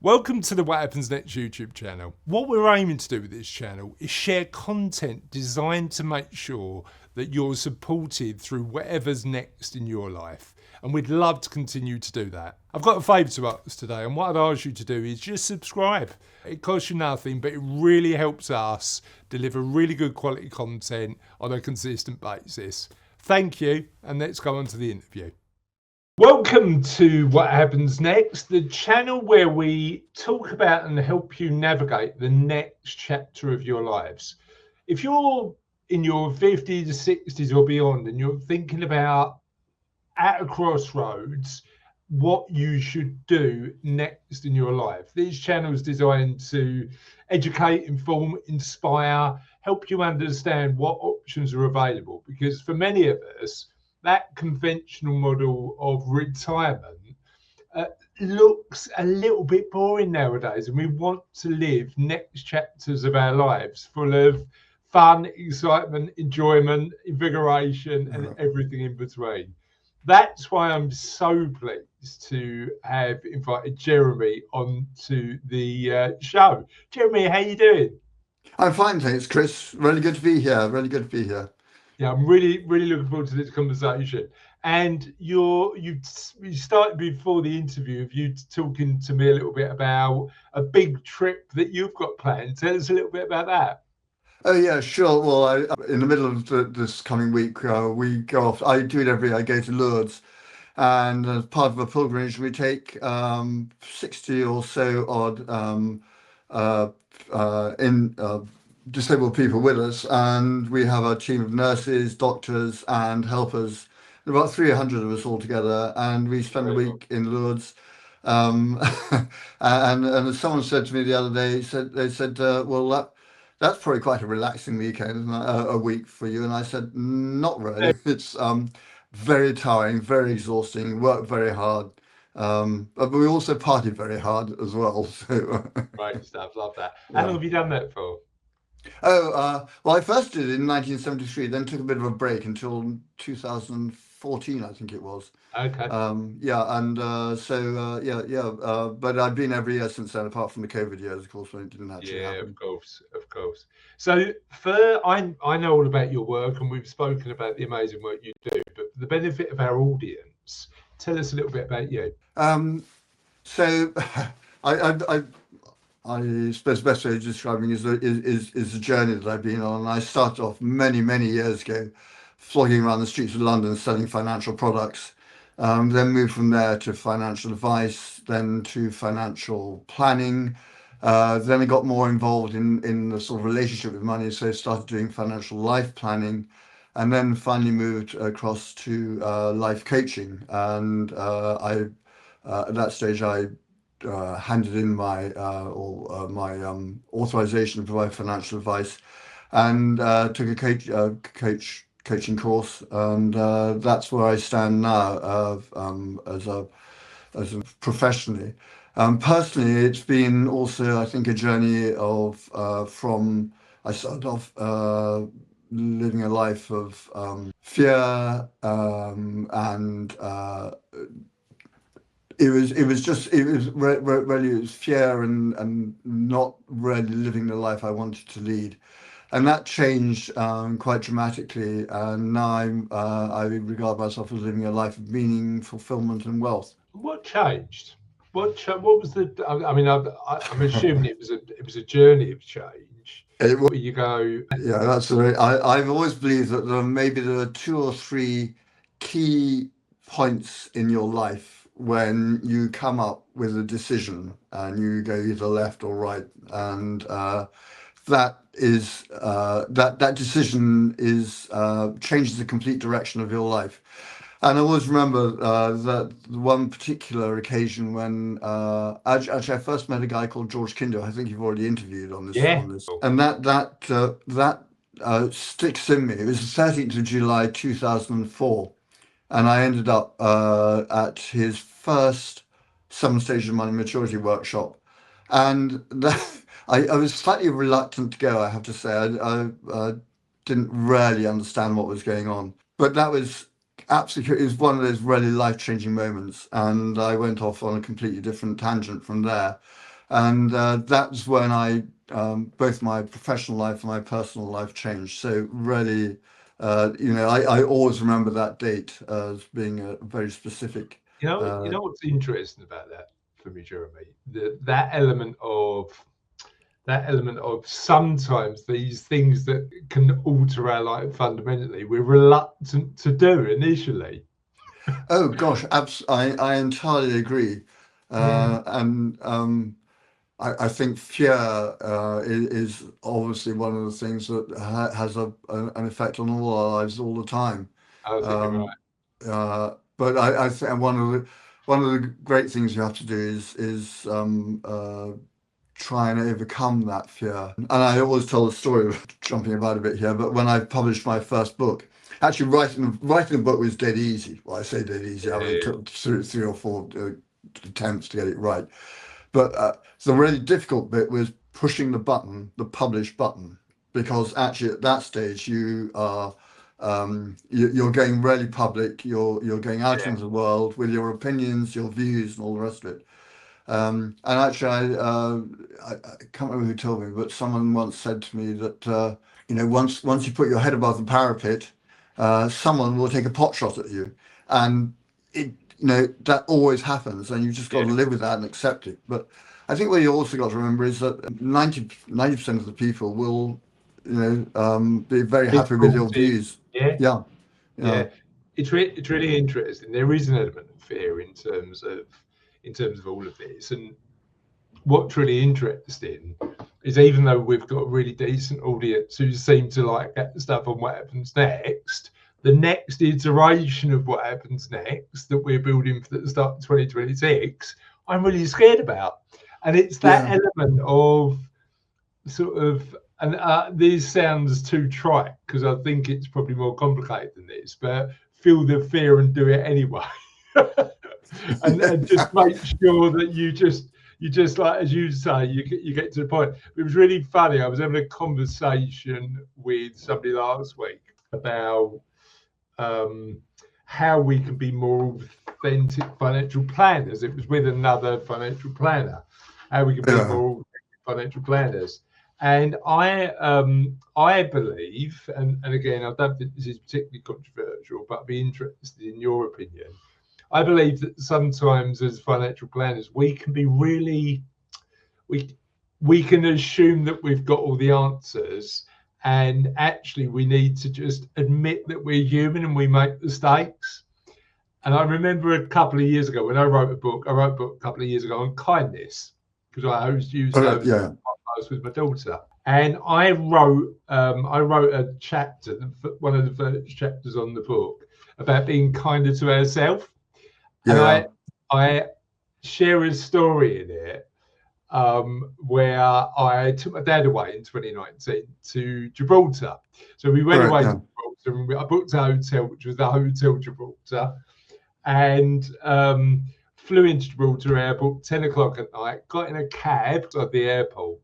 Welcome to the What Happens Next YouTube channel. What we're aiming to do with this channel is share content designed to make sure that you're supported through whatever's next in your life. And we'd love to continue to do that. I've got a favour to ask today, and what I'd ask you to do is just subscribe. It costs you nothing, but it really helps us deliver really good quality content on a consistent basis. Thank you, and let's go on to the interview. Welcome to What Happens Next, the channel where we talk about and help you navigate the next chapter of your lives. If you're in your 50s, 60s or beyond and you're thinking about at a crossroads what you should do next in your life, this channel is designed to educate, inform, inspire, help you understand what options are available, because for many of us, that conventional model of retirement looks a little bit boring nowadays, and we want to live next chapters of our lives full of fun, excitement, enjoyment, invigoration, and everything in between. That's why I'm so pleased to have invited Jeremy onto the show. Jeremy, how you doing? I'm fine, thanks, Chris. Really good to be here. Really good to be here. Yeah, I'm really looking forward to this conversation. And you started before the interview of you talking to me a little bit about a big trip that you've got planned. Tell us a little bit about that. Oh yeah, sure. Well, in the middle of this coming week, we go off. I do it every year. I go to Lourdes, and as part of a pilgrimage, we take 60 or so odd in disabled people with us, and we have a team of nurses, doctors, and helpers. About 300 of us all together, and we spend a week in Lourdes. Um, and as someone said to me the other day, they said, well, that's probably quite a relaxing weekend, isn't it? A week for you. And I said, not really. It's very tiring, very exhausting, work very hard. But we also party very hard as well. So Great stuff, love that. How long have you done that for? Well, I first did it in 1973, then took a bit of a break until 2014, I think it was. Okay. But I've been every year since then, apart from the COVID years, of course, when it didn't actually Yeah, happen. of course. So I know all about your work, and we've spoken about the amazing work you do, but for the benefit of our audience, tell us a little bit about you. So I I suppose the best way of describing is the journey that I've been on. I started off many years ago, flogging around the streets of London selling financial products. Then moved from there to financial advice, then to financial planning. Then I got more involved in the sort of relationship with money, so I started doing financial life planning, and then finally moved across to life coaching. And at that stage, I handed in my authorization to provide financial advice, and took a coaching course, and that's where I stand now, as a professionally. Personally, it's been also, I think, a journey of from I started off living a life of fear, and it was fear, and not really living the life I wanted to lead, and that changed quite dramatically. And now I regard myself as living a life of meaning, fulfillment, and wealth. What changed? What was the? I mean, I'm assuming it was a journey of change. Where you go. Yeah, that's right. I've always believed that there are 2 or 3 key points in your life when you come up with a decision and you go either left or right, and that decision changes the complete direction of your life. And I always remember that one particular occasion when actually I first met a guy called George Kinder. I think you've already interviewed on this. Yeah. And that sticks in me. It was the 13th of July 2004, and I ended up at his first 7 Stages of Money Maturity workshop, and I was slightly reluctant to go, I have to say. I didn't really understand what was going on, but that was absolutely, it was one of those really life-changing moments, and I went off on a completely different tangent from there. And that's when I both my professional life and my personal life changed. So really, I always remember that date as being a very specific. You know what's interesting about that for me, Jeremy? That element of sometimes these things that can alter our life fundamentally, we're reluctant to do initially. Oh gosh, I entirely agree. Mm. And I think fear is obviously one of the things that has an effect on all our lives all the time. I think you're right. Um, but I think one of the great things you have to do is try and overcome that fear. And I always tell the story of jumping about a bit here, but when I published my first book, actually writing a book was dead easy. Well, I say dead easy. I mean, it Yeah, took three or four attempts to get it right. But the really difficult bit was pushing the publish button, because actually at that stage you're going really public. You're going out yeah, into the world with your opinions, your views, and all the rest of it. And actually, I can't remember who told me, but someone once said to me that once you put your head above the parapet, someone will take a pot shot at you, and it that always happens, and you've just got yeah. to live with that and accept it. But I think what you also got to remember is that 90% of the people will be very Be happy with your supportive. views. Yeah, Yeah, yeah, yeah. It's really interesting. There is an element of fear in terms of all of this, and what's really interesting is even though we've got a really decent audience who seem to like that stuff on what happens next, the next iteration of what happens next that we're building for the start of 2026, I'm really scared about. And it's that yeah. element of sort of, and this sounds too trite because I think it's probably more complicated than this, but feel the fear and do it anyway. and just make sure that you just like, as you say, you get to the point. It was really funny. I was having a conversation with somebody last week about um, how we can be more authentic financial planners. It was with another financial planner. How we can be Yeah. more authentic financial planners. And I believe, and again, I don't think this is particularly controversial, but I'd be interested in your opinion. I believe that sometimes as financial planners, we can be really we we can assume that we've got all the answers, and actually we need to just admit that we're human and we make mistakes. And I remember a couple of years ago when I wrote a book a couple of years ago on kindness because used to host Yeah. with my daughter. And I wrote a chapter, one of the first chapters on the book, about being kinder to ourselves. And Yeah. I share a story in it where I took my dad away in 2019 to Gibraltar. So we went Correct. away to Yeah. Gibraltar and I booked a hotel, which was the Hotel Gibraltar, and flew into Gibraltar Airport 10 o'clock at night, got in a cab at the airport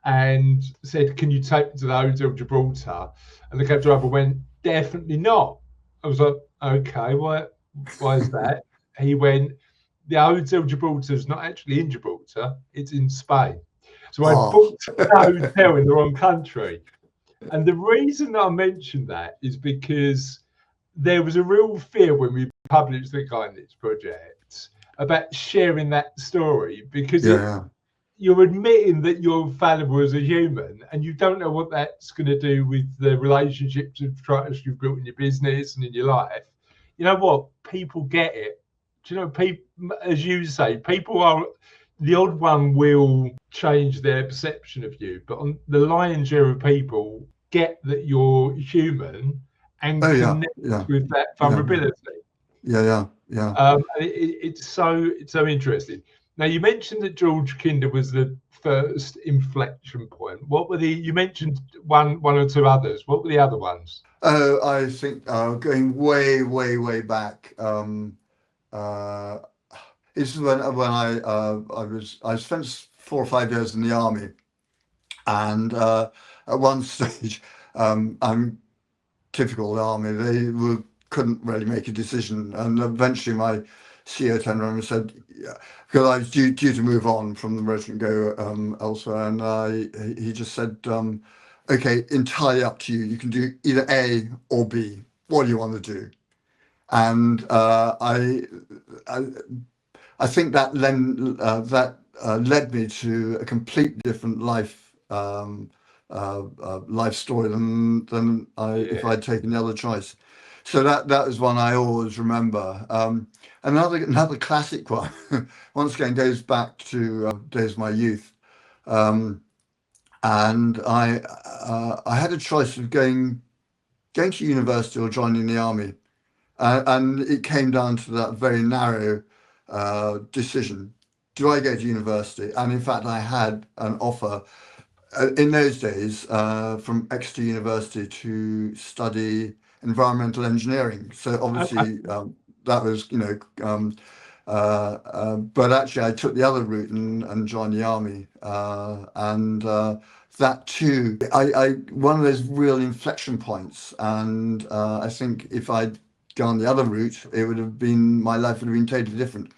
and said, "Can you take me to the Hotel Gibraltar?" And the cab driver went, "Definitely not." I was like, "Okay, why is that?" He went, "The Hotel Gibraltar is not actually in Gibraltar, it's in Spain." So I Oh. booked a hotel in the wrong country. And the reason that I mentioned that is because there was a real fear when we published the Kindness Project about sharing that story because Yeah. you're admitting that you're fallible as a human and you don't know what that's going to do with the relationships and trust you've built in your business and in your life. You know what? People get it. Do you know, people, as you say, people are, the odd one will change their perception of you, but on the lion's share of people get that you're human and Oh yeah. connect Yeah. with that Yeah. Yeah. vulnerability. Yeah. Yeah. Yeah. It's so interesting. Now you mentioned that George Kinder was the first inflection point. What were the? You mentioned one or two others. What were the other ones? Oh, I think going way, way, way back. Uh, this is when I spent 4 or 5 years in the army, and at one stage, I'm typical army. Couldn't really make a decision, and eventually my CEO turned around and said, yeah, because I was due to move on from the Rotary and go elsewhere, and he just said, okay, entirely up to you. You can do either A or B. What do you want to do? And I I think that led me to a completely different life story than if Yeah. I'd taken the other choice. So that is one I always remember. Another classic one, once again goes back to days of my youth, um, and I had a choice of going to university or joining the army. And it came down to that very narrow decision. Do I go to university? And in fact, I had an offer in those days from Exeter University to study environmental engineering. So Okay. obviously, that was, but actually, I took the other route and joined the army. And that too, I one of those real inflection points. And I think if I'd gone the other route, it would have been my life would have been totally different.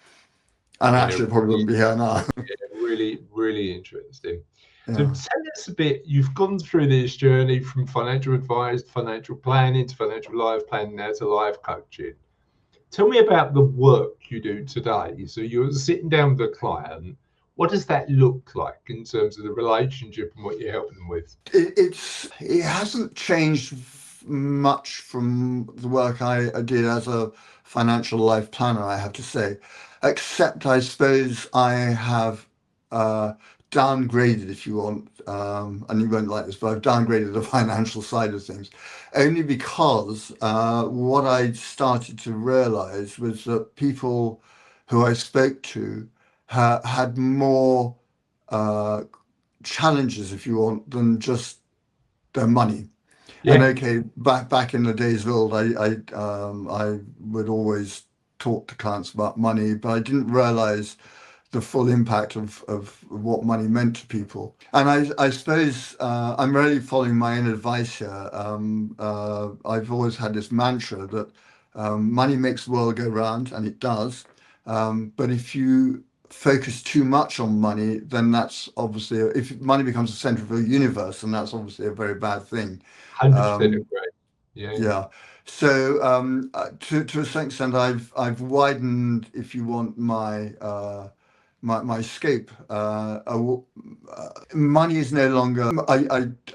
And Yeah. actually, I probably wouldn't be here now. Really, really interesting. So Yeah. tell us a bit, you've gone through this journey from financial advice to financial planning to financial life planning now to life coaching. Tell me about the work you do today. So you're sitting down with a client. What does that look like in terms of the relationship and what you're helping them with? It hasn't changed much from the work I did as a financial life planner, I have to say, except I suppose I have uh, downgraded, if you want, and you won't like this, but I've downgraded the financial side of things, only because what I started to realize was that people who I spoke to had more. Uh, Challenges, if you want, than just their money. And Yeah, okay, back in the days of old, I would always talk to clients about money, but I didn't realize the full impact of what money meant to people. And I suppose I'm really following my own advice here. I've always had this mantra that money makes the world go round, and it does. But if you focus too much on money, then that's obviously, if money becomes the center of the universe, then that's obviously a very bad thing. 100% Um, agree. Yeah, yeah. So to a certain extent, I've widened, if you want, my scope. Money is no longer.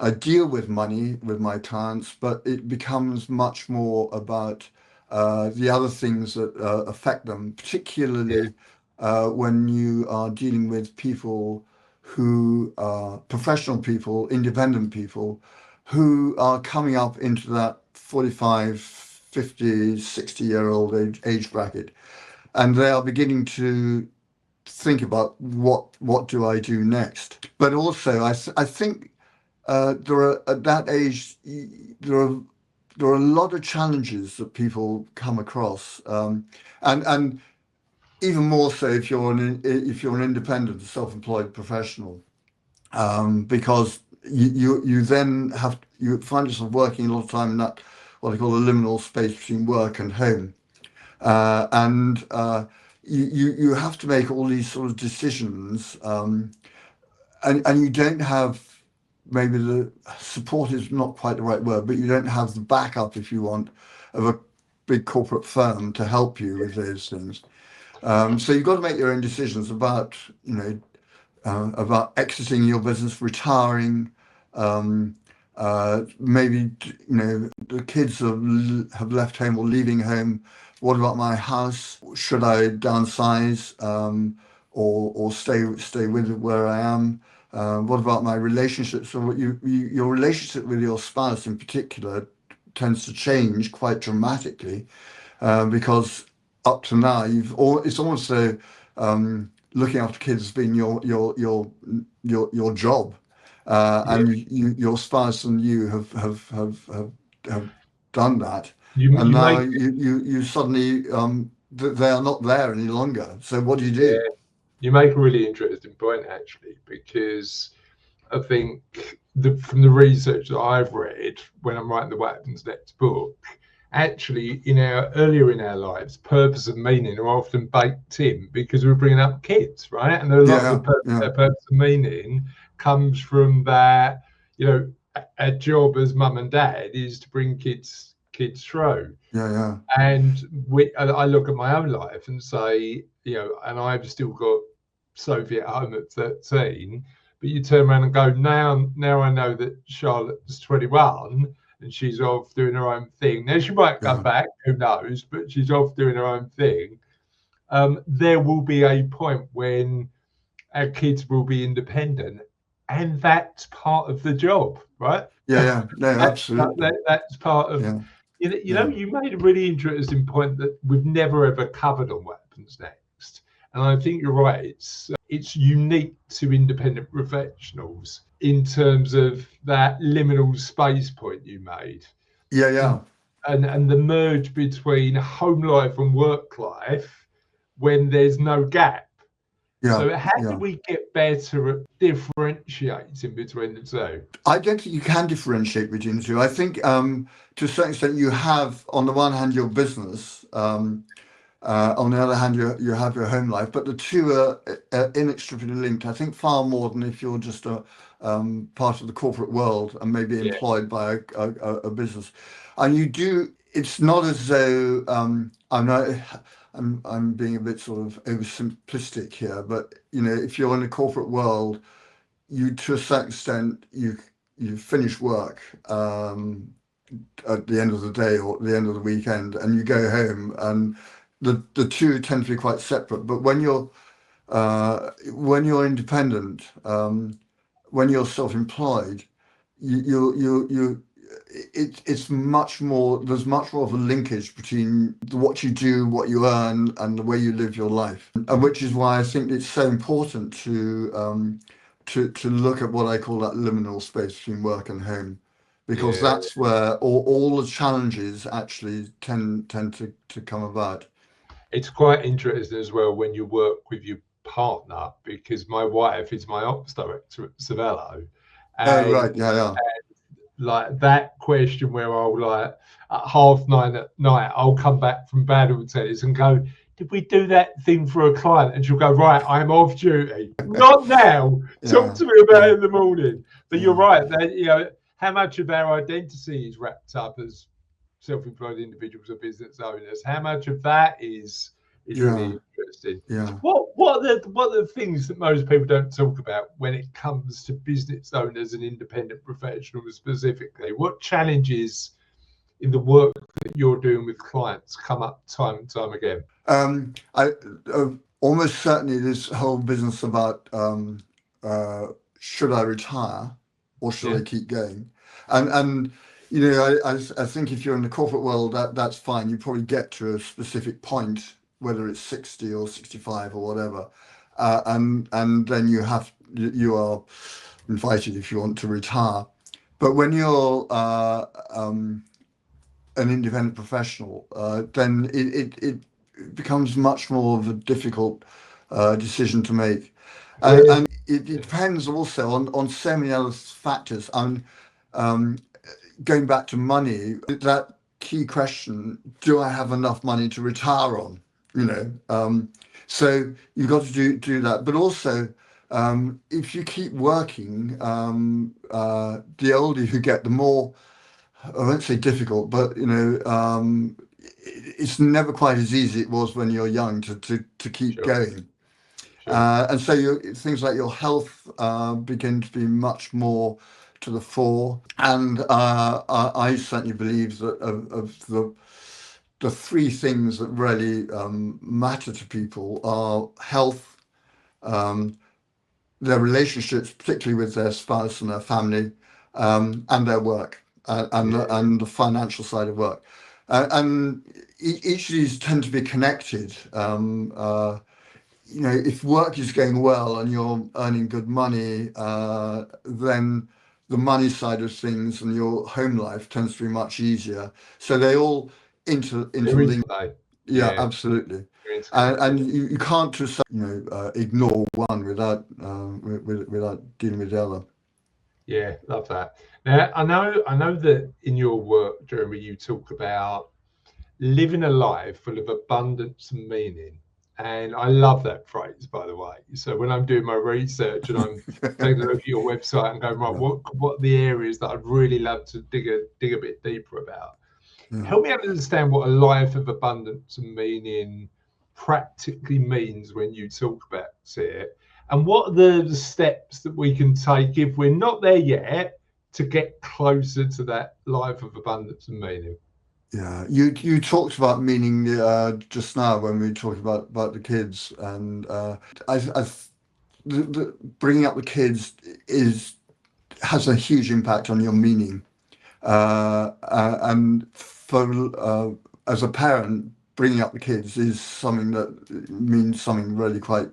I deal with money with my clients, but it becomes much more about the other things that affect them, yeah, particularly when you are dealing with people who are professional people, independent people, who are coming up into that 45, 50, 60-year-old age bracket, and they are beginning to think about what do I do next. But also, I think there are at that age there are there are a lot of challenges that people come across, and even more so if you're an independent, self-employed professional, because you then you find yourself working a lot of time in that what I call the liminal space between work and home, and you have to make all these sort of decisions, and you don't have maybe the support is not quite the right word, but you don't have the backup, if you want, of a big corporate firm to help you with those things. So you've got to make your own decisions about about exiting your business, retiring. Um, Maybe the kids have left home or leaving home. What about my house? Should I downsize, or stay with where I am? What about my relationships? So your relationship with your spouse in particular tends to change quite dramatically, because up to now it's almost so looking after kids has been your job, yeah. and your spouse and you have done that, You and you now make you suddenly they are not there any longer. So what do you do? yeah, you make a really interesting point actually, because I think from the research that I've read when I'm writing the What Happens Next book, actually earlier in our lives, purpose and meaning are often baked in because we're bringing up kids, right? And a lot of the purpose and meaning comes from that, a job as mum and dad is to bring kids through. And I look at my own life and say, and I've still got Sophie at home at 13, but you turn around and go, now I know that Charlotte's 21 and she's off doing her own thing. Now she might come back, who knows, but she's off doing her own thing. There will be a point when our kids will be independent, and that's part of the job, right? No, absolutely. That's part of, you made a really interesting point that we've never ever covered on what happens next. And I think you're right. It's unique to independent professionals in terms of that liminal space point you made. And the merge between home life and work life when there's no gap. So how do we get better at differentiating between the two? I don't think you can differentiate between the two. I think to a certain extent you have, on the one hand, your business. On the other hand, you have your home life, but the two are inextricably linked. I think far more than if you're just a part of the corporate world and maybe employed by a business. And you do. It's not as though I'm being a bit sort of oversimplistic here, but if you're in the corporate world, you to a certain extent you finish work at the end of the day or the end of the weekend, and you go home, and the two tend to be quite separate. But when you're independent, when you're self-employed, it's much more. There's much more of a linkage between what you do, what you earn, and the way you live your life, and which is why I think it's so important to look at what I call that liminal space between work and home, because that's where all the challenges actually tend to come about. It's quite interesting as well when you work with your partner, because my wife is my ops director at Savello. And like that question where I'll at 9:30 at night, I'll come back from battle tennis and go, did we do that thing for a client? And she'll go, right, I'm off duty. Not now. Talk to me about it in the morning. But you're right, that how much of our identity is wrapped up as self-employed individuals or business owners? How much of that is really interesting? What are the things that most people don't talk about when it comes to business owners and independent professionals specifically? What challenges in the work that you're doing with clients come up time and time again? I almost certainly this whole business about should I retire or should I keep going? And I think if you're in the corporate world, that's fine. You probably get to a specific point, whether it's 60 or 65 or whatever, and then you are invited if you want to retire. But when you're an independent professional, then it becomes much more of a difficult decision to make, and it depends also on so many other factors. Going back to money, that key question: do I have enough money to retire on? So you've got to do that, but also if you keep working, the older you get, the more, I won't say difficult, but it's never quite as easy it was when you're young to keep going. And so things like your health begin to be much more to the fore. And I certainly believe that of the three things that really matter to people are health, their relationships, particularly with their spouse and their family, and their work, and the financial side of work. And each of these tend to be connected. If work is going well and you're earning good money, then the money side of things and your home life tends to be much easier. So they all interlink. Yeah, absolutely. And you can't just ignore one without dealing with the other. Yeah, love that. Now I know that in your work, Jeremy, you talk about living a life full of abundance and meaning. And I love that phrase, by the way. So when I'm doing my research and I'm taking a look at your website and going, right, Yeah, what are the areas that I'd really love to dig a bit deeper about? yeah. Help me understand what a life of abundance and meaning practically means when you talk about it. And what are the steps that we can take if we're not there yet to get closer to that life of abundance and meaning? Yeah, you talked about meaning just now when we were talking about the kids, and I bringing up the kids is has a huge impact on your meaning, and for as a parent, bringing up the kids is something that means something really quite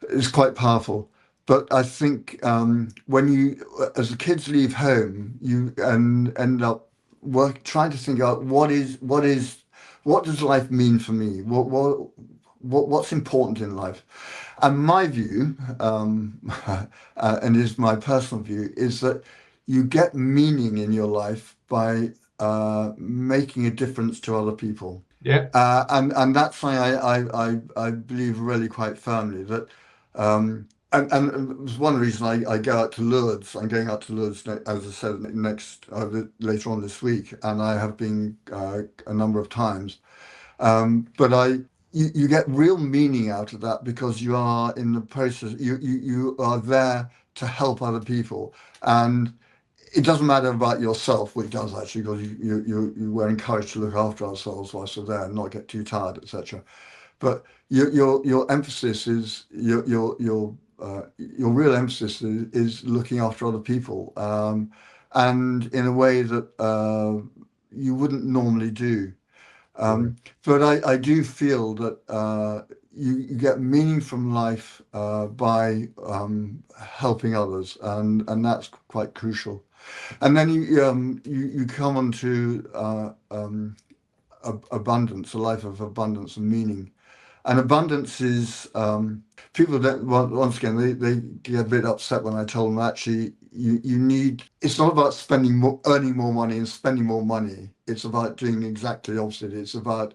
is quite powerful. But I think when you, as the kids leave home, you and end up trying to think out what does life mean for me? What's important in life? And my view, and is my personal view, is that you get meaning in your life by making a difference to other people. Yeah, And that's something I believe really quite firmly that and it was one reason I go out to Lourdes. I'm going out to Lourdes, as I said, next later on this week, and I have been a number of times. But you get real meaning out of that because you are in the process. You are there to help other people, and it doesn't matter about yourself, which does actually, because you were encouraged to look after ourselves whilst we're there and not get too tired, etc. But your emphasis is your real emphasis is looking after other people, and in a way that you wouldn't normally do. yeah, But I do feel that you get meaning from life by helping others, and that's quite crucial. And then you come on to abundance, a life of abundance and meaning. And abundance is people that once again they get a bit upset when I tell them actually you need, it's not about spending more, earning more money and spending more money. It's about doing exactly the opposite. It's about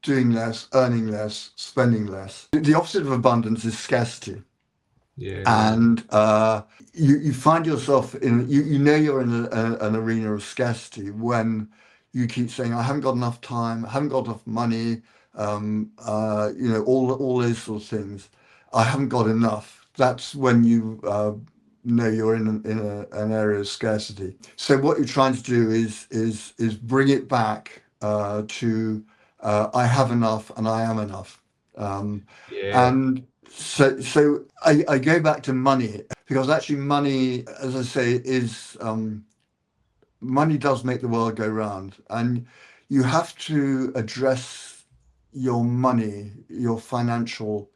doing less, earning less, spending less. The opposite of abundance is scarcity. yeah, And you find yourself in you know you're in an arena of scarcity when you keep saying I haven't got enough time, I haven't got enough money, all those sort of things. I haven't got enough. That's when you know you're in an area of scarcity. So what you're trying to do is bring it back to I have enough and I am enough. yeah, And so I go back to money because actually money, as I say, is money does make the world go round, and you have to address your money, your financial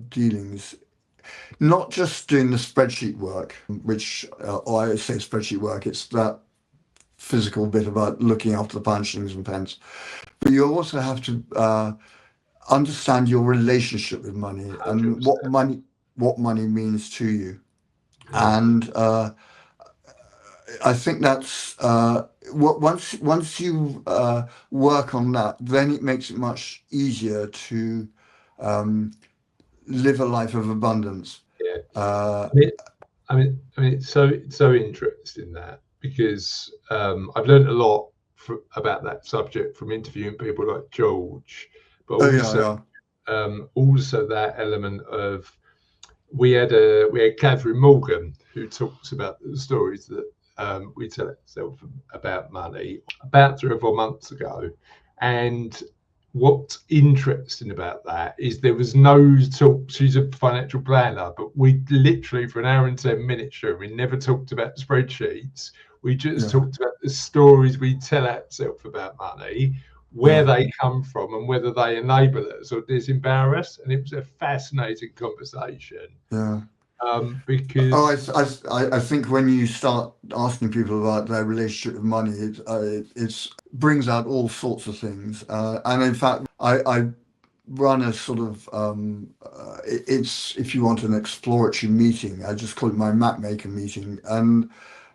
dealings, not just doing the spreadsheet work, which or I say spreadsheet work, it's that physical bit about looking after the pound, shillings, and pence, but you also have to understand your relationship with money and 100%. what money means to you. Yeah, And I think that's once you work on that, then it makes it much easier to um, live a life of abundance. yeah. Uh, I mean, it's so interesting that because I've learned a lot about that subject from interviewing people like George, but oh yeah, yeah, also that element of we had Catherine Morgan who talks about the stories that we tell ourselves about money about 3 or 4 months ago, and what's interesting about that is there was no talk. She's a financial planner, but we literally for an hour and 10 minutes, we never talked about spreadsheets. We just yeah, talked about the stories we tell ourselves about money, where yeah, they come from, and whether they enable us or disempower us. And it was a fascinating conversation yeah. Oh, because I think when you start asking people about their relationship with money, it's brings out all sorts of things. And in fact, I run a sort of it's if you want an exploratory meeting, I just call it my map maker meeting, and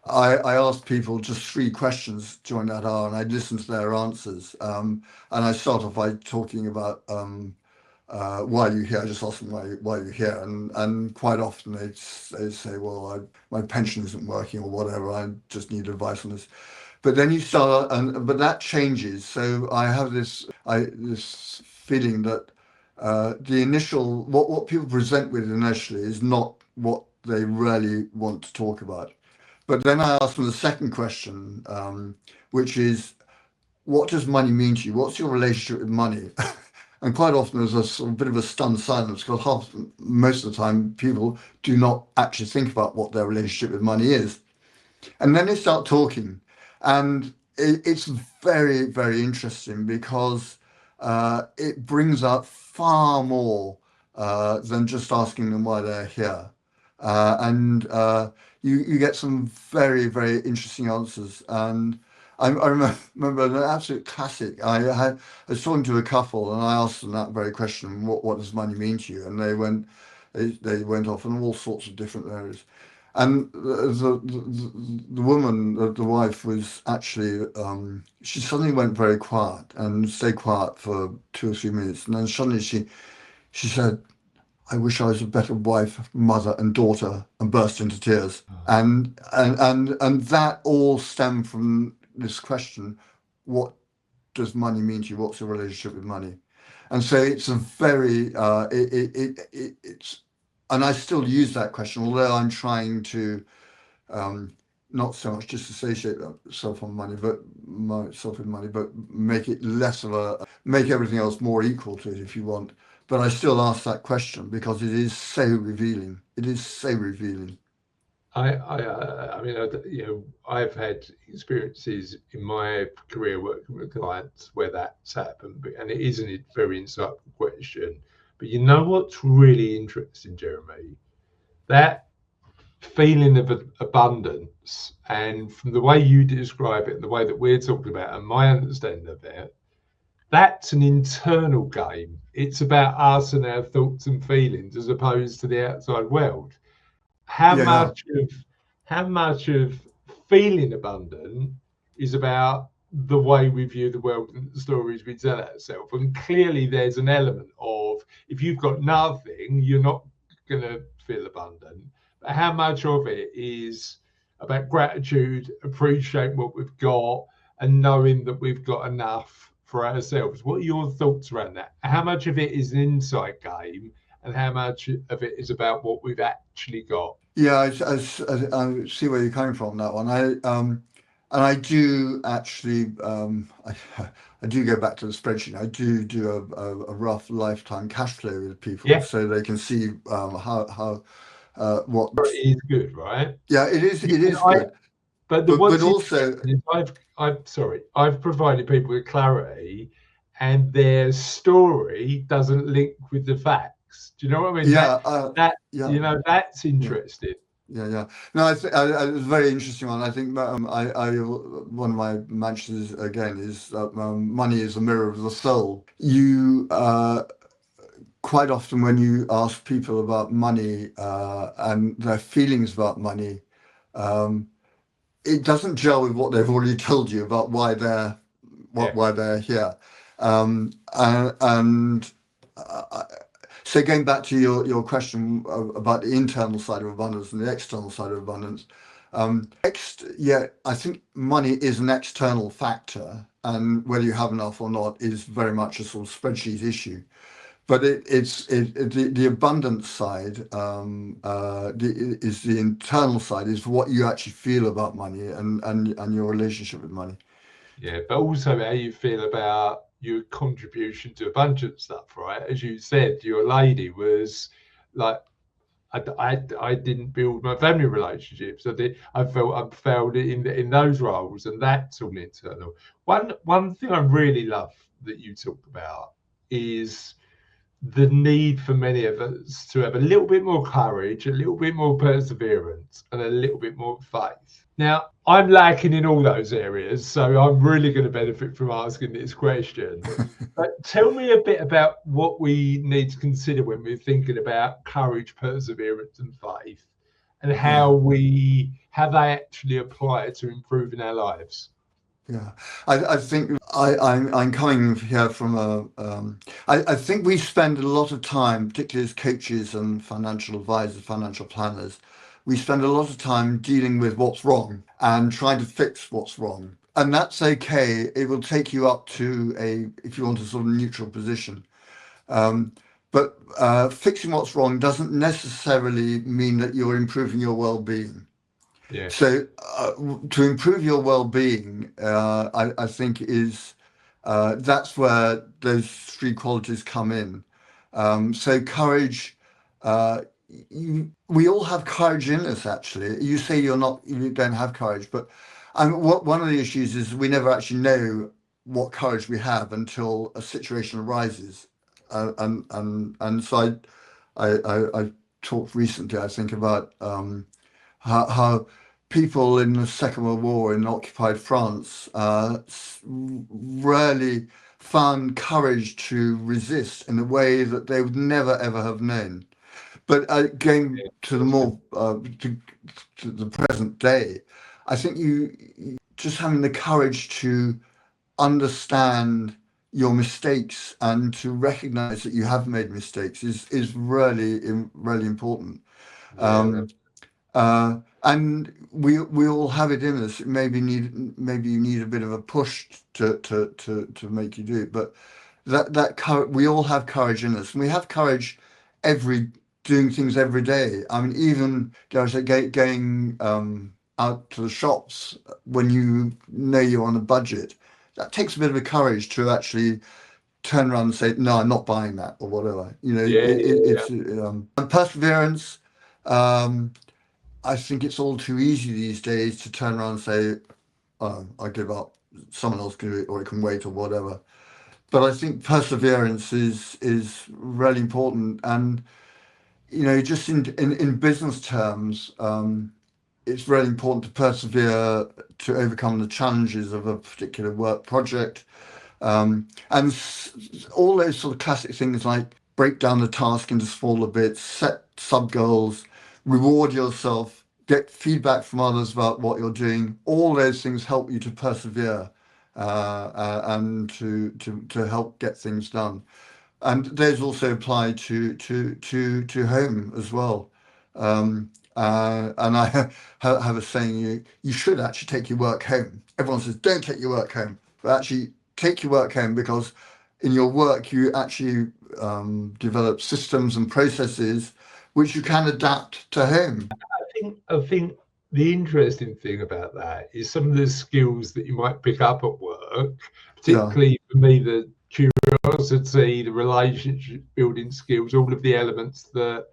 I asked people just three questions during that hour, and I'd listen to their answers. And I start off by talking about why are you here? I just ask them why you're here, and quite often they say, well, my pension isn't working or whatever. I just need advice on this. But then you start, and but that changes. So I have this feeling that the initial what people present with initially is not what they really want to talk about. But then I ask them the second question, which is, what does money mean to you? What's your relationship with money? And quite often there's a sort of bit of a stunned silence because most of the time people do not actually think about what their relationship with money is. And then they start talking, and it's very, very interesting because it brings up far more than just asking them why they're here. And you get some very, very interesting answers. And I remember an absolute classic. I was talking to a couple, and I asked them that very question: what does money mean to you? And they went off on all sorts of different areas. And the woman, the wife, was actually, she suddenly went very quiet and stayed quiet for 2 or 3 minutes. And then suddenly she said, I wish I was a better wife, mother, and daughter, and burst into tears. And that all stemmed from this question: what does money mean to you? What's your relationship with money? And so it's a very, it's, and I still use that question, although I'm trying to um, not so much disassociate myself on money, but myself with money, but make it less of make everything else more equal to it, if you want. But I still ask that question because it is so revealing. It is so revealing. I mean, I've had experiences in my career working with clients where that's happened, and it isn't a very insightful question. But you know what's really interesting, Jeremy? That feeling of abundance, and from the way you describe it, and the way that we're talking about, it, and my understanding of it, that's an internal game. It's about us and our thoughts and feelings as opposed to the outside world. how Yeah, yeah. much of how much of feeling abundant is about the way we view the world and the stories we tell ourselves. And clearly there's an element of, if you've got nothing, you're not going to feel abundant. But how much of it is about gratitude, appreciating what we've got, and knowing that we've got enough for ourselves? What are your thoughts around that? How much of it is an insight game, and how much of it is about what we've actually got? Yeah, I see where you're coming from on that one. And I do actually, I do go back to the spreadsheet. I do a rough lifetime cash flow with people Yeah, so they can see how what. it is good, right? Yeah, it is. You It can, is good, but what's also, interesting is I've provided people with clarity, and their story doesn't link with the facts. Do you know what I mean? yeah, That yeah, that's yeah. interesting. Yeah. No, it was a very interesting one. I think one of my mantras again is that money is a mirror of the soul. You quite often when you ask people about money and their feelings about money, um, it doesn't gel with what they've already told you about Yeah, why they're here. And uh, so going back to your question about the internal side of abundance and the external side of abundance, yeah, I think money is an external factor, and whether you have enough or not is very much a sort of spreadsheet issue. But the abundance side is the internal side, is what you actually feel about money and your relationship with money. yeah, but also how you feel about your contribution to a bunch of stuff, right? As you said, your lady was like, I didn't build my family relationships. I felt I failed in those roles, and that's all internal. One thing I really love that you talk about is the need for many of us to have a little bit more courage, a little bit more perseverance, and a little bit more faith. Now, I'm lacking in all those areas, so I'm really going to benefit from asking this question. But tell me a bit about what we need to consider when we're thinking about courage, perseverance, and faith. and yeah, how they actually apply to improving our lives. yeah. I think I'm coming here from I think we spend a lot of time, particularly as coaches and financial advisors, financial planners, we spend a lot of time dealing with what's wrong and trying to fix what's wrong. And that's okay. It will take you up to if you want, a sort of neutral position. Um, but fixing what's wrong doesn't necessarily mean that you're improving your well-being. Yeah, So to improve your well-being, I think is that's where those three qualities come in. So courage, uh, we all have courage in us. Actually, you say you don't have courage, but one of the issues is we never actually know what courage we have until a situation arises. And so I talked recently, I think, about how people in the Second World War in occupied France rarely found courage to resist in a way that they would never ever have known. But going to the interesting. more to the present day, I think you just having the courage to understand your mistakes and to recognize that you have made mistakes is really important. Yeah, Um, and we all have it in us. Maybe you need a bit of a push to make you do it. But that courage, we all have courage in us, and we have courage every doing things every day. I mean, even dare I say, going out to the shops when you know you're on a budget. That takes a bit of a courage to actually turn around and say, "No, I'm not buying that," or whatever. You know, yeah, yeah, it's and perseverance. Um, I think it's all too easy these days to turn around and say, "Oh, I give up. Someone else can do it, or it can wait, or whatever." But I think perseverance is really important, and just in business terms, it's really important to persevere to overcome the challenges of a particular work project, and all those sort of classic things like break down the task into smaller bits, set sub goals, reward yourself, get feedback from others about what you're doing. All those things help you to persevere and to help get things done. And those also apply to home as well. And I have a saying: you should actually take your work home. Everyone says don't take your work home, but actually take your work home, because in your work you actually develop systems and processes which you can adapt to home. I think the interesting thing about that is some of the skills that you might pick up at work, Yeah, particularly for me, the curiosity, the relationship building skills, all of the elements that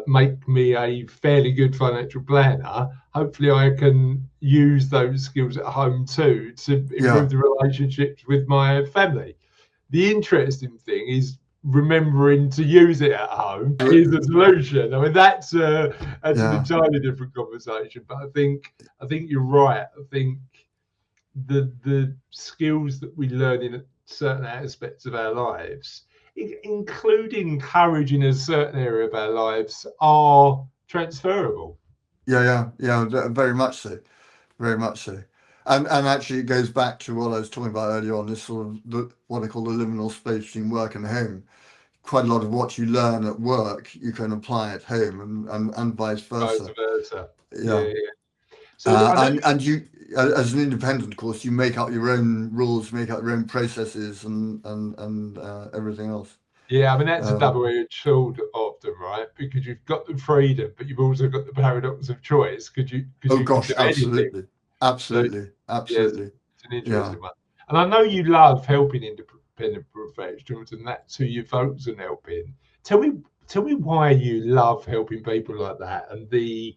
make me a fairly good financial planner. Hopefully, I can use those skills at home too to yeah, improve the relationships with my family. The interesting thing is remembering to use it at home is a solution. I mean, that's an yeah, entirely different conversation. But I think you're right. I think the skills that we learn in certain aspects of our lives, including courage in a certain area of our lives, are transferable. yeah. Very much so. Very much so. And actually, it goes back to what I was talking about earlier on, this sort of what I call the liminal space between work and home. Quite a lot of what you learn at work, you can apply at home, and vice Vice versa. versa. Yeah, Yeah. yeah. So I know. And you, as an independent, of course, you make up your own rules, make up your own processes, and everything else. Yeah, I mean that's a Um, double-edged sword often, right? Because you've got the freedom, but you've also got the paradox of choice. Because oh you can gosh, do anything. absolutely, So absolutely, yes, absolutely. it's an Yeah. interesting one. And I know you love helping independent professionals, and that's who you focus on helping. Tell me why you love helping people like that, and the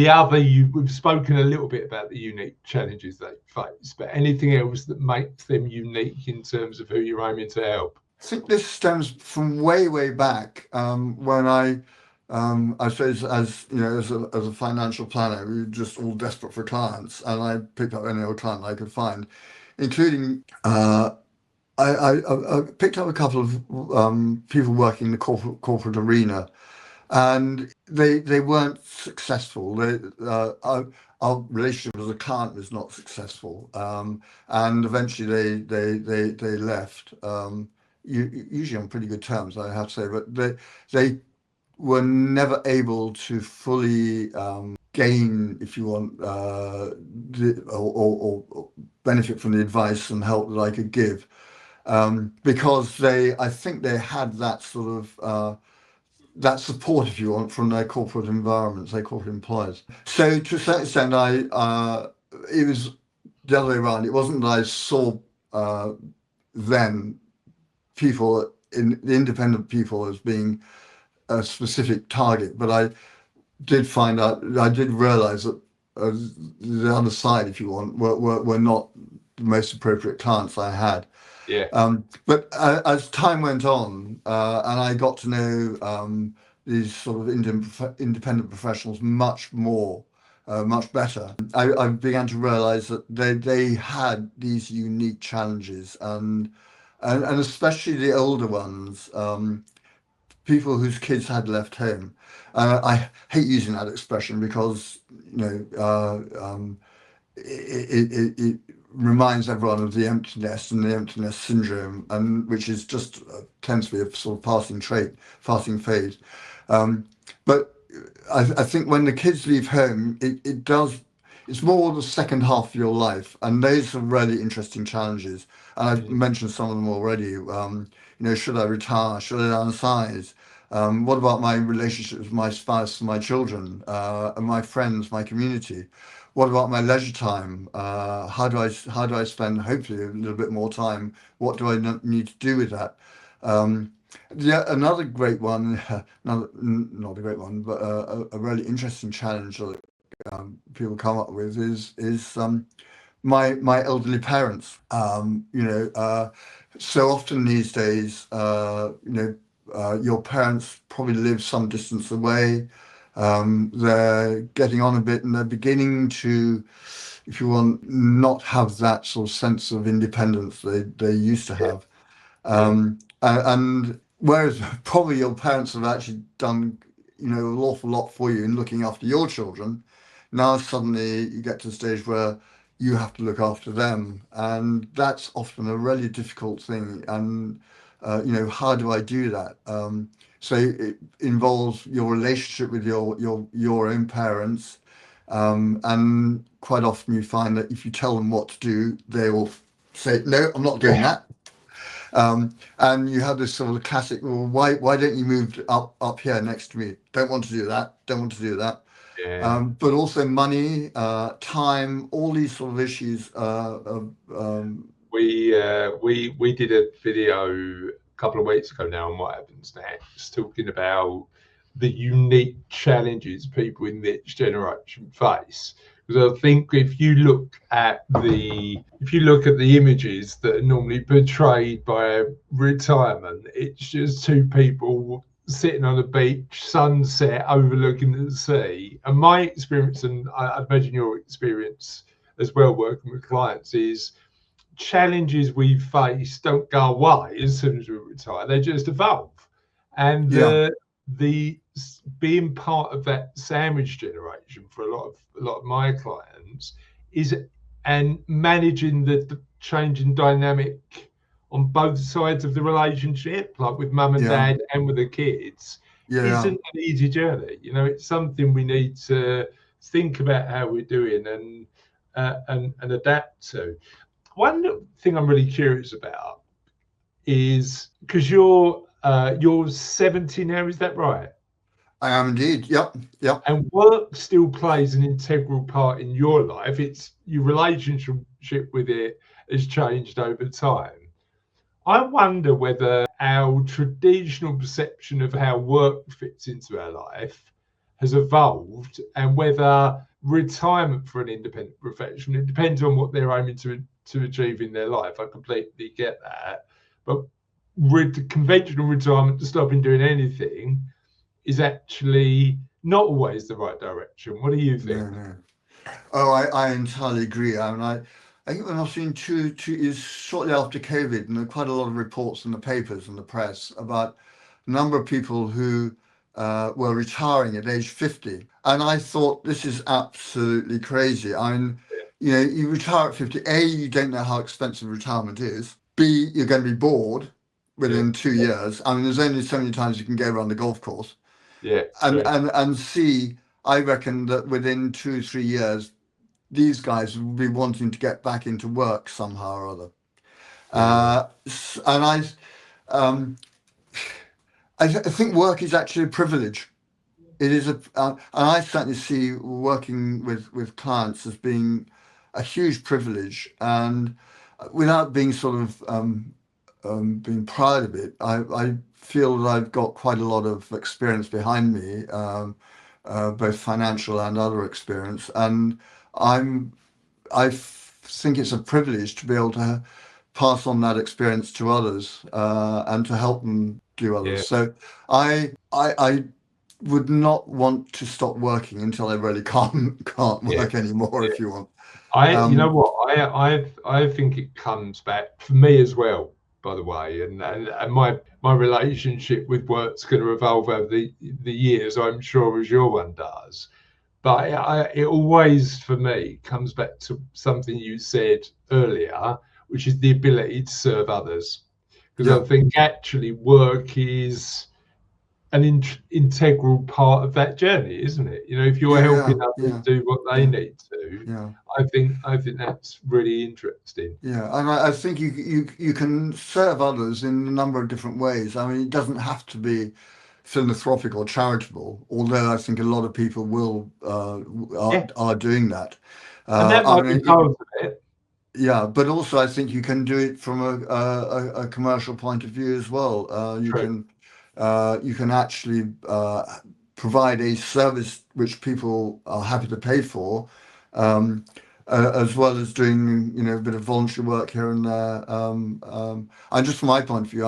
other we've spoken a little bit about the unique challenges they face, but anything else that makes them unique in terms of who you're aiming to help? I think this stems from way back when I suppose, as you know, as a financial planner, we were just all desperate for clients, and I picked up any old client I could find, including I picked up a couple of people working in the corporate arena, and they weren't successful. Our relationship as a client was not successful, and eventually they left. Usually on pretty good terms, I have to say, but they were never able to fully gain, if you want, or benefit from the advice and help that I could give, because I think they had that sort of that support, if you want, from their corporate environments, their corporate employers. So to a certain extent, it was the other way around. It wasn't that I saw uh, then people in the independent people as being a specific target, but I did realize that the other side, if you want, were not the most appropriate clients I had. Yeah. But as time went on, and I got to know these sort of independent professionals much more, much better, I began to realize that they had these unique challenges, and especially the older ones, people whose kids had left home. I hate using that expression because it reminds everyone of the empty nest and the empty nest syndrome, and which is just tends to be a sort of passing trait, passing phase. Um, but I think when the kids leave home, it does. It's more the second half of your life, and those are really interesting challenges. And I've Mm. mentioned some of them already. Should I retire? Should I downsize? What about my relationship with my spouse and my children, and my friends, my community? What about my leisure time? How do I spend hopefully a little bit more time? What do I need to do with that? Um, yeah, another great one, not a great one, but a really interesting challenge that people come up with is my elderly parents. So often these days, your parents probably live some distance away. They're getting on a bit, and they're beginning to, if you want, not have that sort of sense of independence they used to Yeah. have. Yeah. And whereas probably your parents have actually done, an awful lot for you in looking after your children, now suddenly you get to the stage where you have to look after them, and that's often a really difficult thing. And how do I do that? So it involves your relationship with your own parents, and quite often you find that if you tell them what to do, they will say, "No, I'm not doing that." And you have this sort of classic, well, why don't you move up here next to me? Don't want to do that. Don't want to do that. Yeah. But also money, time, all these sort of issues. We did a video a couple of weeks ago now on what happens next, talking about the unique challenges people in this generation face. Because I think if you look at the images that are normally portrayed by retirement, it's just two people sitting on a beach, sunset, overlooking the sea. And my experience, and I imagine your experience as well, working with clients, is challenges we face don't go away as soon as we retire; they just evolve. And Yeah, the being part of that sandwich generation for a lot of my clients is and managing the changing dynamic on both sides of the relationship, like with mum and yeah, dad and with the kids, yeah, isn't an easy journey. It's something we need to think about how we're doing and adapt to. One thing I'm really curious about is because you're 70 now, is that right? I am indeed. Yep, yep, And work still plays an integral part in your life. It's your relationship with it has changed over time. I wonder whether our traditional perception of how work fits into our life has evolved, and whether retirement for an independent professional, it depends on what they're aiming to achieve in their life. I completely get that. But conventional retirement to stopping doing anything is actually not always the right direction. What do you think? no, no. Oh, I entirely agree. I think when I've seen two is shortly after COVID, and there are quite a lot of reports in the papers and the press about a number of people who were retiring at age 50. And I thought, this is absolutely crazy. I mean, you know, you retire at 50. A, you don't know how expensive retirement is. B, you're going to be bored yeah, within 2 years. I mean, there's only so many times you can go around the golf course. yeah, And true. and C, I reckon that within 2 or 3 years, these guys will be wanting to get back into work somehow or other. Yeah, And um, I think work is actually a privilege. It is and I certainly see working with clients as being a huge privilege. And without being sort of being proud of it, I feel that I've got quite a lot of experience behind me, both financial and other experience. And I'm think it's a privilege to be able to pass on that experience to others, and to help them do others. yeah, So I would not want to stop working until I really can't yeah. work anymore, if you want. You know Um, what? I think it comes back for me as well. By the way, and my relationship with work's going to evolve over the years. I'm sure as your one does. But it always, for me, comes back to something you said earlier, which is the ability to serve others. Because I yeah, think actually work is an integral part of that journey, isn't it? You know, if you're yeah, helping yeah, others yeah, do what they yeah, need to, yeah, I think that's really interesting. yeah. And I think you can serve others in a number of different ways. I mean, it doesn't have to be philanthropic or charitable, although I think a lot of people will Yeah, are doing that. and that I might be mean, part of it. yeah, but also I think you can do it from a commercial point of view as well. True. You can actually provide a service which people are happy to pay for, um, as well as doing, you know, a bit of voluntary work here and there. And just from my point of view,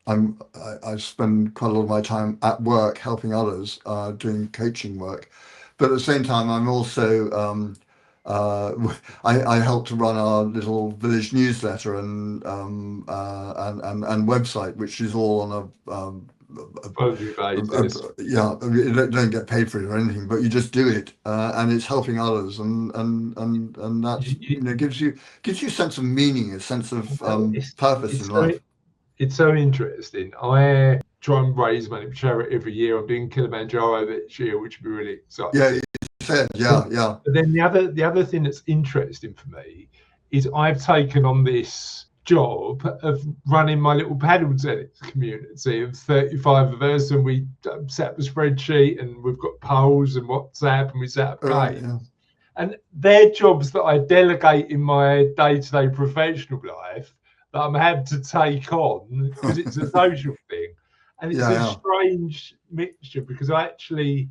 I spend quite a lot of my time at work helping others, doing coaching work, but at the same time, I'm also I help to run our little village newsletter and website, which is all on Voluntary basis. yeah, you don't get paid for it or anything, but you just do it, and it's helping others, and You, that's, you, you know, gives you a sense of meaning, a sense of well, it's purpose in it's so life. it's so interesting. I try and raise money for charity every year. I'm doing Kilimanjaro this year, which would be really Yeah, exciting. you said, But, yeah, yeah. but then the other thing that's interesting for me is I've taken on this job of running my little paddle tennis community of 35 of us, and we set up a spreadsheet, and we've got polls and WhatsApp, and we set up All right, games. yeah, And they're jobs that I delegate in my day-to-day professional life that I'm happy to take on because it's a social thing. And it's yeah, a yeah, strange mixture because I actually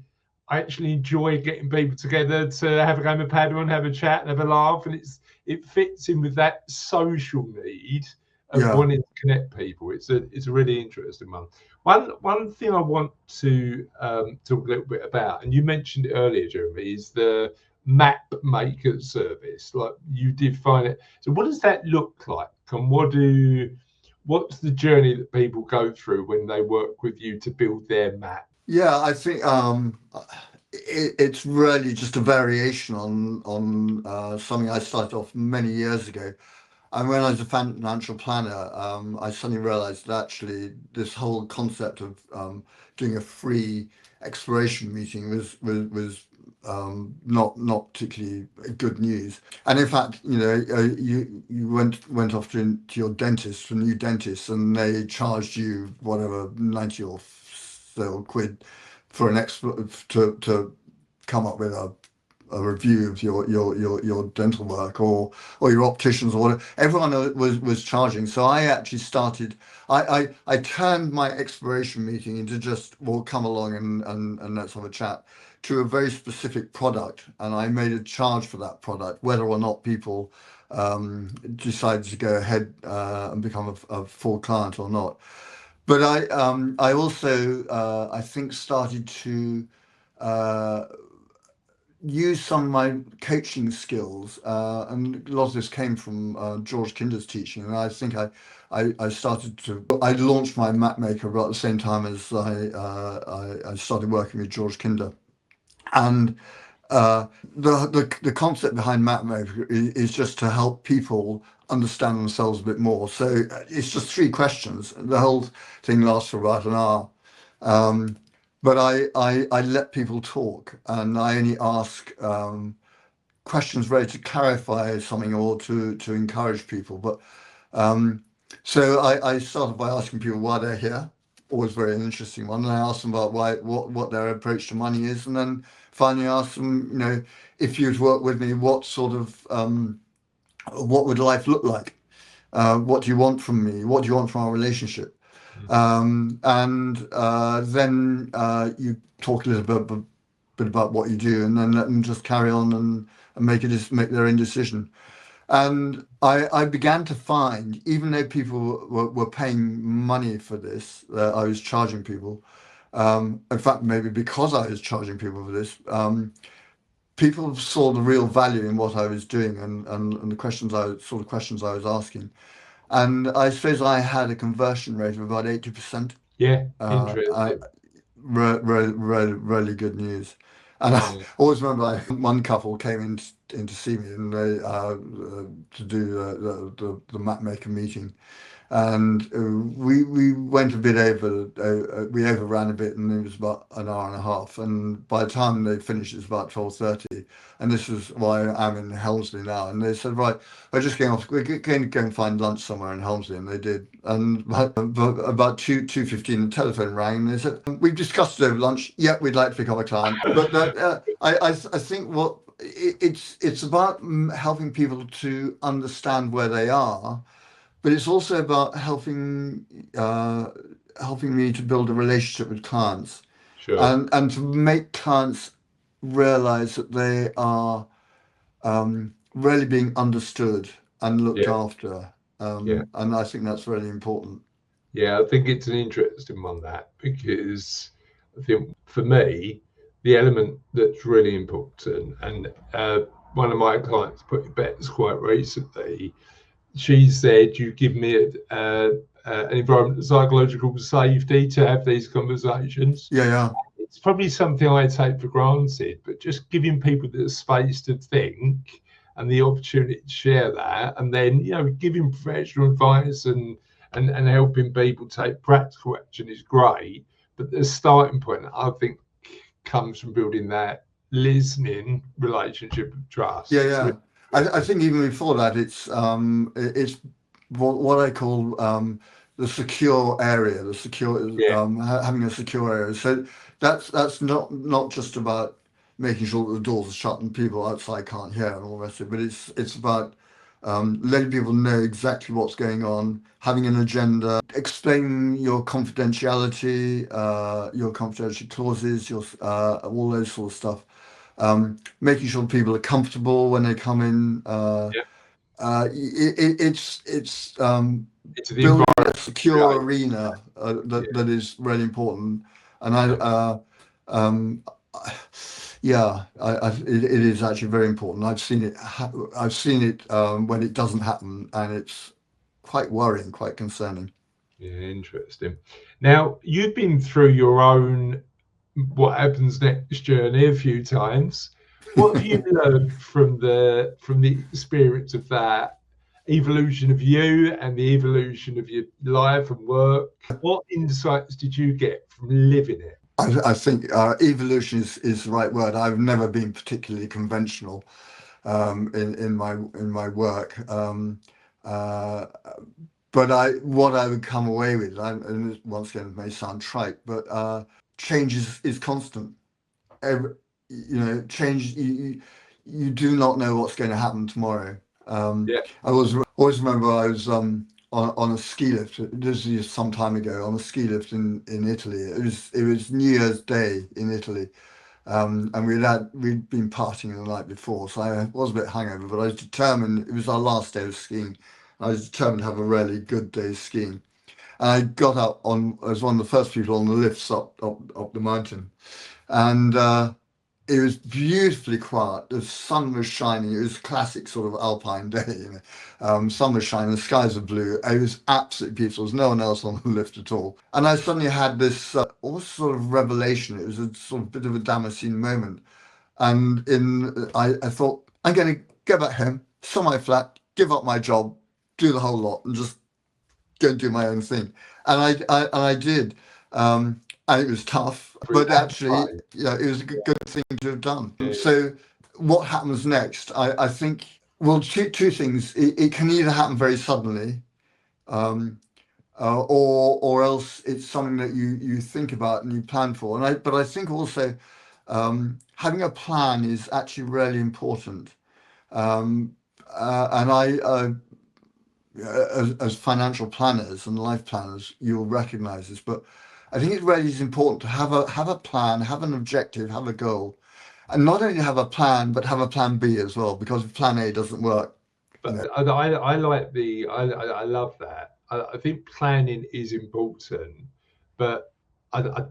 enjoy getting people together to have a game of paddle and have a chat and have a laugh. And it fits in with that social need of yeah. wanting to connect people. It's a really interesting one. One thing I want to talk a little bit about, and you mentioned it earlier, Jeremy, is the map maker service. Like you define it. So what does that look like? And what's the journey that people go through when they work with you to build their map? Yeah, I think it's really just a variation on something I started off many years ago. And when I was a financial planner, I suddenly realized that actually this whole concept of doing a free exploration meeting was not particularly good news. And in fact, you know, you went off to your dentist, a new dentist, and they charged you whatever 90 or so quid for an to come up with a review of your dental work, or your opticians or whatever. Everyone was charging. So I actually started. I turned my exploration meeting into just, well, come along and let's have a chat, to a very specific product, and I made a charge for that product, whether or not people decided to go ahead and become a full client or not. But I also I think started to uh, use some of my coaching skills, and a lot of this came from George Kinder's teaching, and I think I launched my map maker about the same time as I started working with George Kinder. And the concept behind MapMaker is just to help people understand themselves a bit more. So it's just three questions. The whole thing lasts for about an hour. But I let people talk, and I only ask questions ready to clarify something or to encourage people. But so I started by asking people why they're here. Always very interesting one. And I asked them about what their approach to money is, and then finally asked them, if you'd work with me, what would life look like? What do you want from me? What do you want from our relationship? And then you talk a little bit about what you do, and then let them just carry on and make their own decision. And I began to find, even though people were paying money for this, I was charging people. In fact, maybe because I was charging people for this, people saw the real value in what I was doing and the questions I was asking. And I suppose I had a conversion rate of about 80%. Yeah, I interesting. really good news. And I Yeah, always remember one couple came in to see me and they to do the map maker meeting, and we went a bit over. We overran a bit, and it was about an hour and a half. And by the time they finished, it was about 12:30. And this is why I'm in Helmsley now. And they said, "Right, we're just going off. We're going to go and find lunch somewhere in Helmsley." And they did. And about 2:15, the telephone rang, and they said, "We've discussed it over lunch. Yep, we'd like to pick up a client." But I think it's about helping people to understand where they are, but it's also about helping me to build a relationship with clients, sure. and to make clients realize that they are really being understood and looked Yeah, after. yeah. And I think that's really important. Yeah, I think it's an interesting one that because I think for me, the element that's really important, and one of my clients put bets quite recently. She said, "You give me an environment of psychological safety to have these conversations." Yeah, yeah, It's probably something I take for granted, but just giving people the space to think and the opportunity to share that, and then giving professional advice and helping people take practical action is great. But the starting point, I think, comes from building that listening relationship of yeah, trust. It's yeah. really I interesting. think even before that, it's what I call the secure area, the secure Yeah, having a secure area. So that's not just about making sure that the doors are shut and people outside can't hear and all the rest of it, but it's about letting people know exactly what's going on, having an agenda, explaining your confidentiality clauses, your all those sort of stuff. Making sure people are comfortable when they come in. yeah. It's It's the building environment a you create. secure arena Yeah, that is really important. And I, yeah, um, yeah, it is actually very important. I've seen it when it doesn't happen, and it's quite worrying, quite concerning. yeah, interesting. Now, you've been through your own what happens next journey a few times. What have you learned from the experience of that evolution of you and the evolution of your life and work? What insights did you get from living it? I think evolution is the right word. I've never been particularly conventional in my work. Uh, but what I would come away with, and once again, it may sound trite, but change is constant. Every, change. You do not know what's going to happen tomorrow. Yeah, I always remember I was on a ski lift. This is some time ago on a ski lift in Italy. It was New Year's Day in Italy, and we'd been partying the night before, so I was a bit hungover, but I was determined. It was our last day of skiing. I was determined to have a really good day's skiing. And I got up I was one of the first people on the lifts up the mountain, and it was beautifully quiet. The sun was shining. It was a classic sort of alpine day, you know. Sun was shining, the skies were blue. It was absolutely beautiful. There was no one else on the lift at all. And I suddenly had this almost sort of revelation. It was a sort of bit of a Damascene moment. And I thought, I'm going to go back home, sell my flat, give up my job, do the whole lot, and just go and do my own thing. And I did. And it was tough, Through but that actually, phase. it was a good thing to have done. Yeah. So, what happens next? I think, well, two things. It can either happen very suddenly, um, or else it's something that you think about and you plan for. But I think also having a plan is actually really important. Um, and as financial planners and life planners, you'll recognize this, but I think it really is important to have a plan, have an objective, have a goal, and not only have a plan, but have a plan B as well, because if plan A doesn't work, you know. But I like I love that. I think planning is important, but I,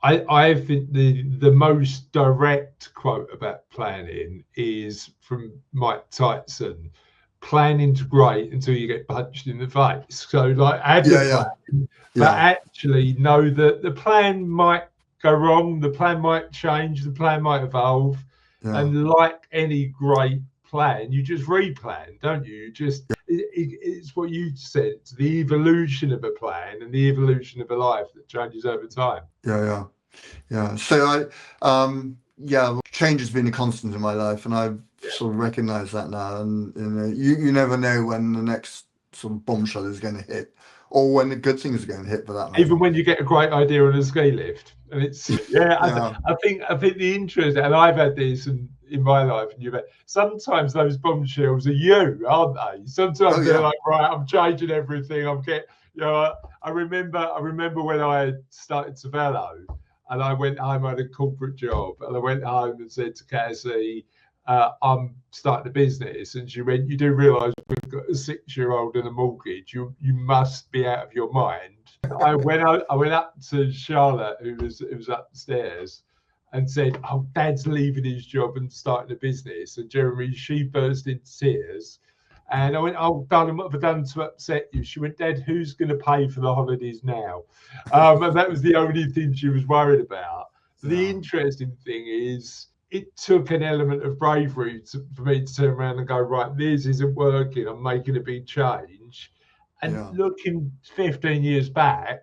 I, I think the most direct quote about planning is from Mike Tyson. Planning's great until you get punched in the face. So like have the Yeah, yeah, plan, but yeah, actually know that the plan might go wrong, the plan might change, the plan might evolve. yeah, And like any great plan, you just replan, don't you? You just it's what you said. It's the evolution of a plan and the evolution of a life that changes over time. yeah, yeah, yeah. So yeah, well, change has been a constant in my life, and I've sort of recognized that now. And you never know when the next sort of bombshell is going to hit, or when the good things are going to hit, for that matter. Even when you get a great idea on a ski lift, and it's yeah, Yeah, I think the interest, and I've had this in my life, and you've had sometimes those bombshells are you, aren't they? oh Sometimes they're yeah, like, right, I'm changing everything. I'm getting, you know, I remember when I started Savello, and I went home, I had a corporate job, and I went home and said to Cassie, I'm starting a business, and she went, you do realise we've got a 6-year-old and a mortgage. You must be out of your mind. I went up to Charlotte, who was upstairs, and said, "Oh, Dad's leaving his job and starting a business." And Jeremy, she burst into tears. And I went, "Oh, darling, what have I done to upset you?" She went, "Dad, who's going to pay for the holidays now?" And that was the only thing she was worried about. But the yeah, interesting thing is, it took an element of bravery for me to turn around and go, right, this isn't working. I'm making a big change. And yeah, looking 15 years back,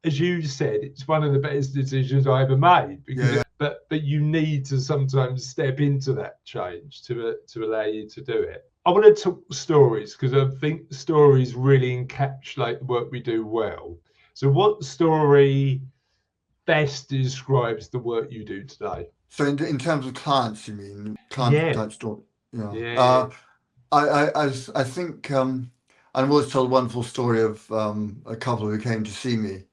as you said, it's one of the best decisions I ever made because yeah, but you need to sometimes step into that change to allow you to do it. I want to talk stories because I think stories really encapsulate the work we do well. So what story best describes the work you do today? So in terms of clients, you mean client Yeah, type store? Yeah. yeah, I think I've always told a wonderful story of a couple who came to see me.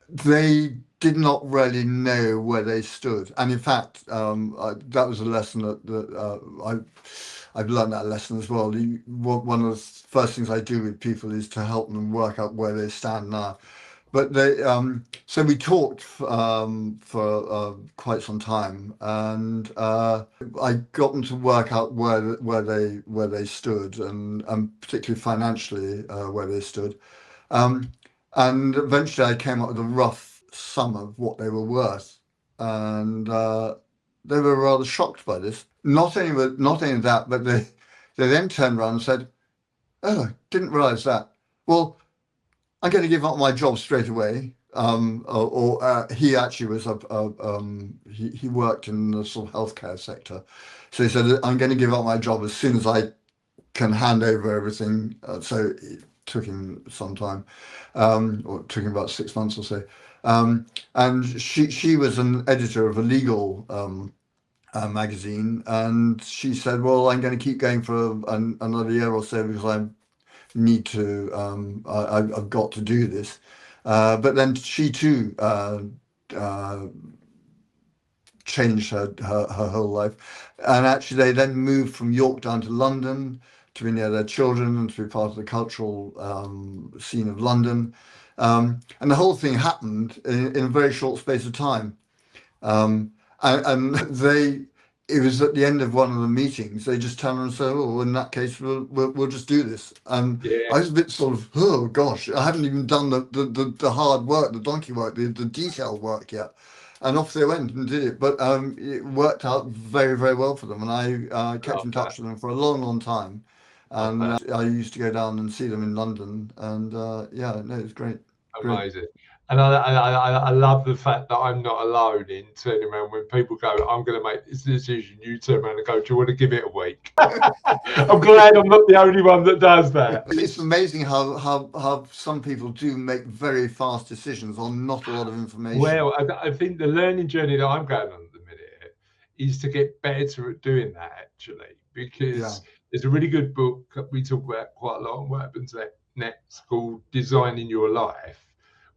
They did not really know where they stood, and in fact, that was a lesson I've learned that lesson as well. One of the first things I do with people is to help them work out where they stand now. But so we talked for quite some time, and I got them to work out where they stood, and particularly financially where they stood. Um, and eventually, I came up with a rough sum of what they were worth, and they were rather shocked by this. Not only that, but they then turned around and said, "Oh, didn't realise that." Well, I'm going to give up my job straight away. He actually was he worked in the sort of healthcare sector, so he said, I'm going to give up my job as soon as I can hand over everything. So it took him some time, or it took him about 6 months or so. And she was an editor of a legal magazine, and she said, well, I'm going to keep going for another year or so because I need to I've got to do this. But then she too uh, changed her whole life, and actually they then moved from York down to London to be near their children and to be part of the cultural scene of London. And the whole thing happened in a very short space of time. and it was at the end of one of the meetings, they just turned around and said, "Oh, in that case, we'll just do this." And Yeah. I was a bit sort of, "Oh gosh, I haven't even done the hard work, the donkey work, the detailed work yet." And off they went and did it. But it worked out very, very well for them. And I kept Love in that. touch with them for a long, long time. Love And that. I used to go down and see them in London. And yeah, no, it was great. Great. Amazing. And I love the fact that I'm not alone in turning around when people go, I'm going to make this decision. You turn around and go, do you want to give it a week? I'm glad I'm not the only one that does that. It's amazing how some people do make very fast decisions on not a lot of information. Well, I think the learning journey that I'm going on at the minute is to get better at doing that, actually, because there's a really good book we talk about quite a lot on What Happens Next called Designing Your Life,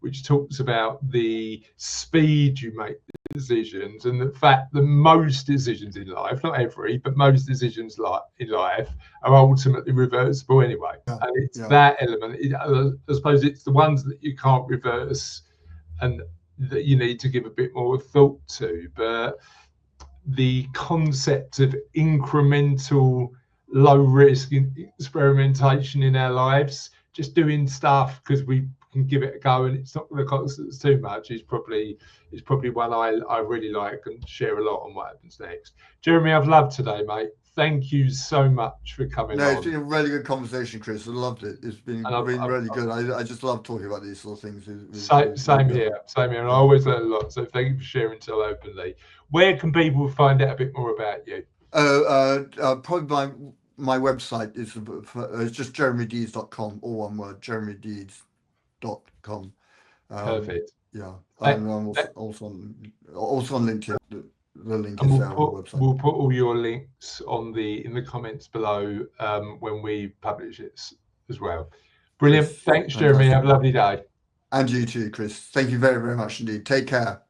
which talks about the speed you make decisions and the fact that most decisions in life, not every, but most decisions in life are ultimately reversible anyway. And it's that element. I suppose it's the ones that you can't reverse and that you need to give a bit more thought to. But the concept of incremental, low risk experimentation in our lives, just doing stuff because we can give it a go and it's not going to cost us too much, is probably one I really like and share a lot on What Happens Next. Jeremy, I've loved today, mate. Thank you so much for coming on. It's been a really good conversation, Chris. I loved it. It's been really good. I just love talking about these sort of things. Same here. And I always learn a lot. So thank you for sharing so openly. Where can people find out a bit more about you? Probably my website is just jeremydeeds.com, all one word, jeremydeeds.com. Perfect. Yeah, and I'm also on LinkedIn. The link is there on the website. We'll put all your links in the comments below when we publish it as well. Brilliant. Thanks, Jeremy. Have a lovely day. And you too, Chris. Thank you very, very much indeed. Take care.